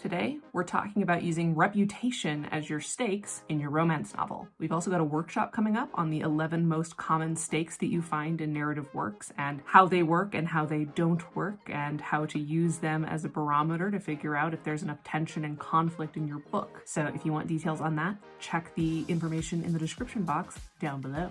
Today, we're talking about using reputation as your stakes in your romance novel. We've also got a workshop coming up on the 11 most common stakes that you find in narrative works and how they work and how they don't work and how to use them as a barometer to figure out if there's enough tension and conflict in your book. So if you want details on that, check the information in the description box down below.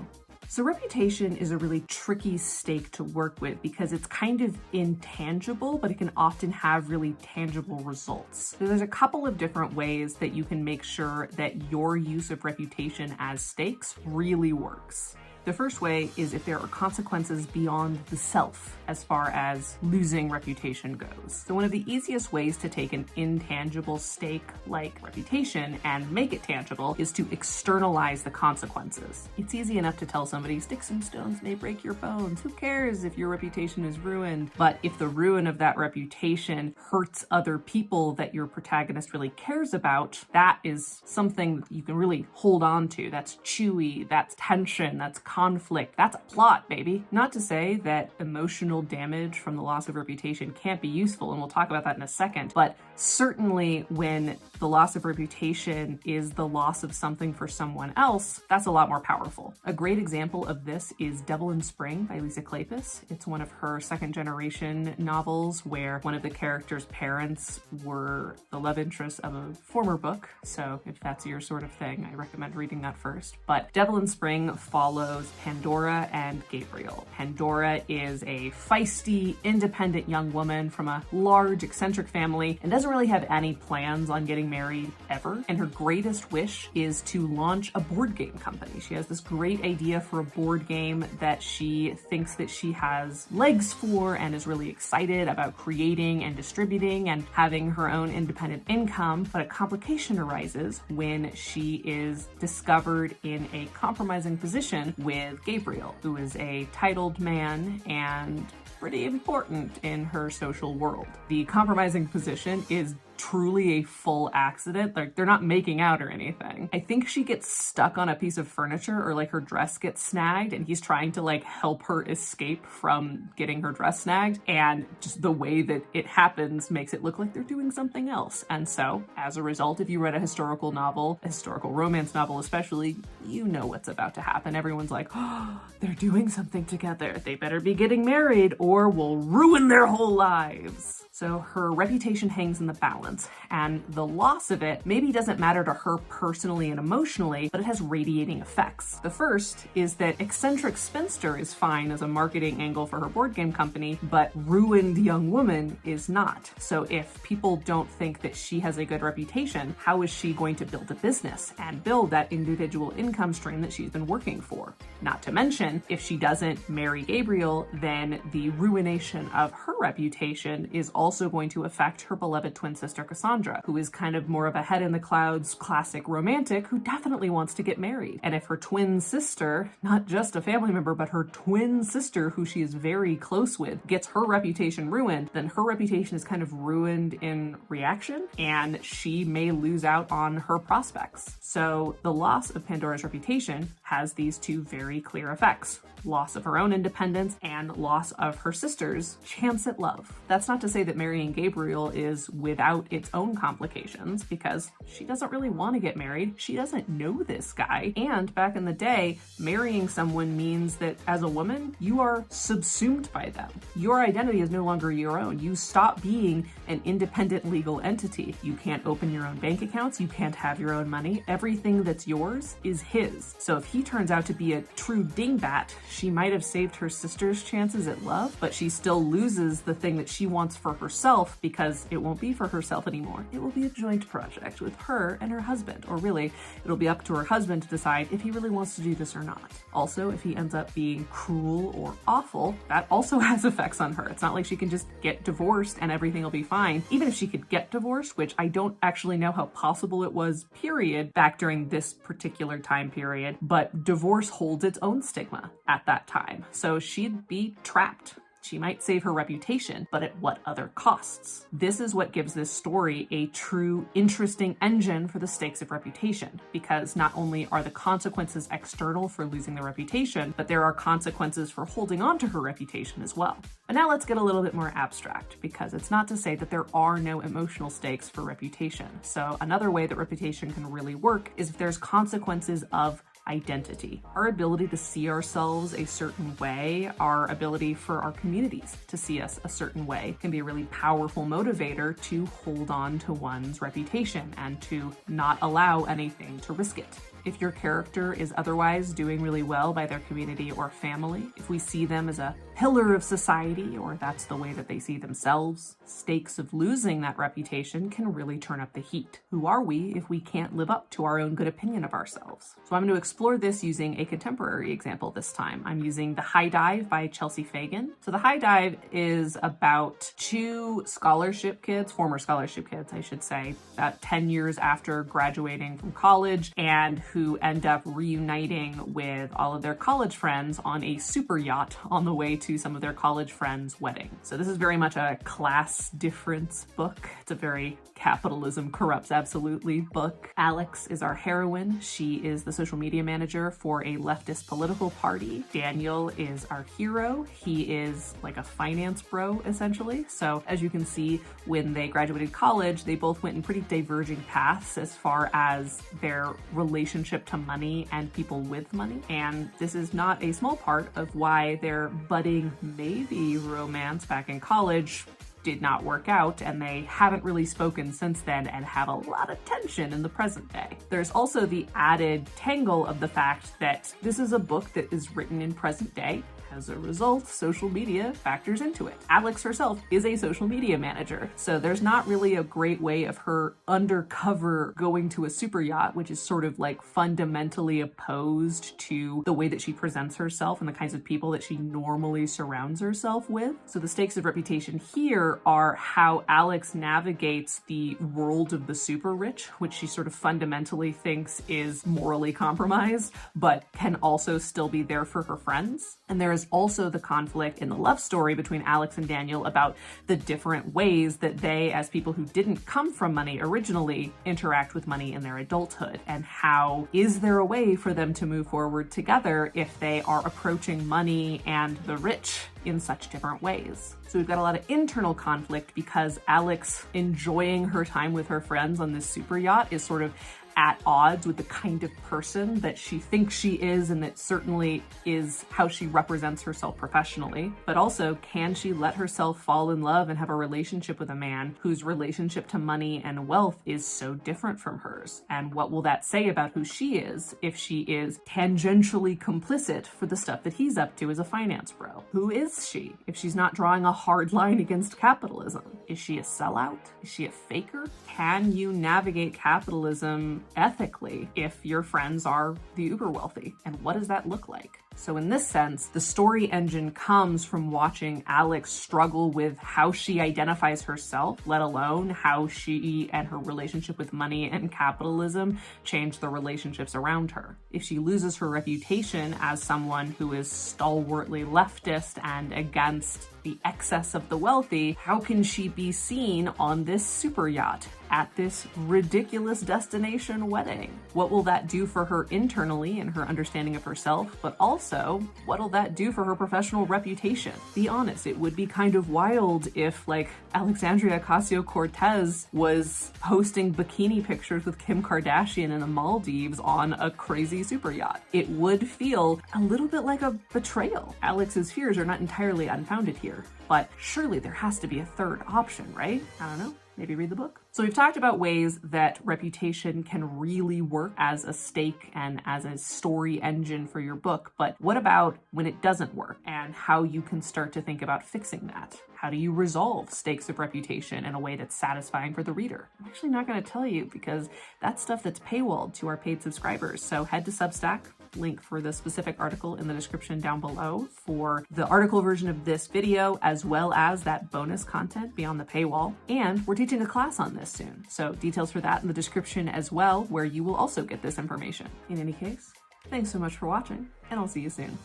So reputation is a really tricky stake to work with because it's kind of intangible, but it can often have really tangible results. So there's a couple of different ways that you can make sure that your use of reputation as stakes really works. The first way is if there are consequences beyond the self as far as losing reputation goes. So one of the easiest ways to take an intangible stake like reputation and make it tangible is to externalize the consequences. It's easy enough to tell somebody, sticks and stones may break your bones. Who cares if your reputation is ruined? But if the ruin of that reputation hurts other people that your protagonist really cares about, that is something that you can really hold on to. That's chewy, that's tension, that's conflict, that's a plot, baby. Not to say that emotional damage from the loss of reputation can't be useful, and we'll talk about that in a second, but certainly when the loss of reputation is the loss of something for someone else, that's a lot more powerful. A great example of this is Devil in Spring by Lisa Kleypas. It's one of her second generation novels where one of the characters' parents were the love interest of a former book. So if that's your sort of thing, I recommend reading that first. But Devil in Spring follows Pandora and Gabriel. Pandora is a feisty, independent young woman from a large, eccentric family and doesn't really have any plans on getting married ever. And her greatest wish is to launch a board game company. She has this great idea for a board game that she thinks that she has legs for and is really excited about creating and distributing and having her own independent income. But a complication arises when she is discovered in a compromising position with Gabriel, who is a titled man and pretty important in her social world. The compromising position is truly a full accident. Like, they're not making out or anything. I think she gets stuck on a piece of furniture, or like her dress gets snagged, and he's trying to like help her escape from getting her dress snagged, and just the way that it happens makes it look like they're doing something else. And so as a result, if you read a historical novel, a historical romance novel especially, you know what's about to happen. Everyone's like, oh, they're doing something together. They better be getting married or we'll ruin their whole lives. So her reputation hangs in the balance, and the loss of it maybe doesn't matter to her personally and emotionally, but it has radiating effects. The first is that eccentric spinster is fine as a marketing angle for her board game company, but ruined young woman is not. So if people don't think that she has a good reputation, how is she going to build a business and build that individual income stream that she's been working for? Not to mention, if she doesn't marry Gabriel, then the ruination of her reputation is also going to affect her beloved twin sister Cassandra, who is kind of more of a head in the clouds classic romantic who definitely wants to get married. And if her twin sister, not just a family member, but her twin sister, who she is very close with, gets her reputation ruined, then her reputation is kind of ruined in reaction, and she may lose out on her prospects. So the loss of Pandora's reputation has these two very clear effects: loss of her own independence and loss of her sister's chance at love. That's not to say that marrying Gabriel is without its own complications, because she doesn't really want to get married. She doesn't know this guy. And back in the day, marrying someone means that as a woman, you are subsumed by them. Your identity is no longer your own. You stop being an independent legal entity. You can't open your own bank accounts. You can't have your own money. Everything that's yours is his. So if he turns out to be a true dingbat, she might have saved her sister's chances at love, but she still loses the thing that she wants for herself, because it won't be for herself anymore. It will be a joint project with her and her husband, or really, it'll be up to her husband to decide if he really wants to do this or not. Also, if he ends up being cruel or awful, that also has effects on her. It's not like she can just get divorced and everything will be fine. Even if she could get divorced, which I don't actually know how possible it was, period, back during this particular time period, but divorce holds its own stigma at that time. So she'd be trapped She might save her reputation, but at what other costs? This is what gives this story a true, interesting engine for the stakes of reputation, because not only are the consequences external for losing the reputation, but there are consequences for holding on to her reputation as well. But now let's get a little bit more abstract, because it's not to say that there are no emotional stakes for reputation. So another way that reputation can really work is if there's consequences of identity. Our ability to see ourselves a certain way, our ability for our communities to see us a certain way, can be a really powerful motivator to hold on to one's reputation and to not allow anything to risk it. If your character is otherwise doing really well by their community or family, if we see them as a pillar of society, or that's the way that they see themselves, stakes of losing that reputation can really turn up the heat. Who are we if we can't live up to our own good opinion of ourselves? So I'm going to explore this using a contemporary example this time. I'm using The High Dive by Chelsea Fagan. So The High Dive is about two scholarship kids, former scholarship kids, I should say, about 10 years after graduating from college, and who end up reuniting with all of their college friends on a super yacht on the way to some of their college friends' wedding. So this is very much a class difference book. It's a very capitalism corrupts absolutely book. Alex is our heroine. She is the social media manager for a leftist political party. Daniel is our hero. He is like a finance bro, essentially. So as you can see, when they graduated college, they both went in pretty diverging paths as far as their relationship to money and people with money. And this is not a small part of why their budding maybe romance back in college did not work out, and they haven't really spoken since then and have a lot of tension in the present day. There's also the added tangle of the fact that this is a book that is written in present day. As a result, social media factors into it. Alex herself is a social media manager, so there's not really a great way of her undercover going to a super yacht, which is sort of like fundamentally opposed to the way that she presents herself and the kinds of people that she normally surrounds herself with. So the stakes of reputation here are how Alex navigates the world of the super rich, which she sort of fundamentally thinks is morally compromised, but can also still be there for her friends. And there is also the conflict in the love story between Alex and Daniel about the different ways that they, as people who didn't come from money originally, interact with money in their adulthood, and how is there a way for them to move forward together if they are approaching money and the rich in such different ways. So we've got a lot of internal conflict because Alex enjoying her time with her friends on this super yacht is sort of at odds with the kind of person that she thinks she is, and that certainly is how she represents herself professionally. But also, can she let herself fall in love and have a relationship with a man whose relationship to money and wealth is so different from hers? And what will that say about who she is if she is tangentially complicit for the stuff that he's up to as a finance bro? Who is she if she's not drawing a hard line against capitalism? Is she a sellout? Is she a faker? Can you navigate capitalism ethically if your friends are the uber wealthy? And what does that look like? So in this sense, the story engine comes from watching Alex struggle with how she identifies herself, let alone how she and her relationship with money and capitalism change the relationships around her. If she loses her reputation as someone who is stalwartly leftist and against the excess of the wealthy, how can she be seen on this super yacht at this ridiculous destination wedding? What will that do for her internally and her understanding of herself, but also what'll that do for her professional reputation? Be honest, it would be kind of wild if, like, Alexandria Ocasio-Cortez was posting bikini pictures with Kim Kardashian in the Maldives on a crazy super yacht. It would feel a little bit like a betrayal. Alex's fears are not entirely unfounded here, but surely there has to be a third option, right? I don't know. Maybe read the book. So we've talked about ways that reputation can really work as a stake and as a story engine for your book, but what about when it doesn't work, and how you can start to think about fixing that? How do you resolve stakes of reputation in a way that's satisfying for the reader? I'm actually not going to tell you, because that's stuff that's paywalled to our paid subscribers. So head to Substack, link for the specific article in the description down below for the article version of this video, as well as that bonus content beyond the paywall. And we're teaching a class on this soon, so details for that in the description as well, where you will also get this information. In any case, thanks so much for watching, and I'll see you soon.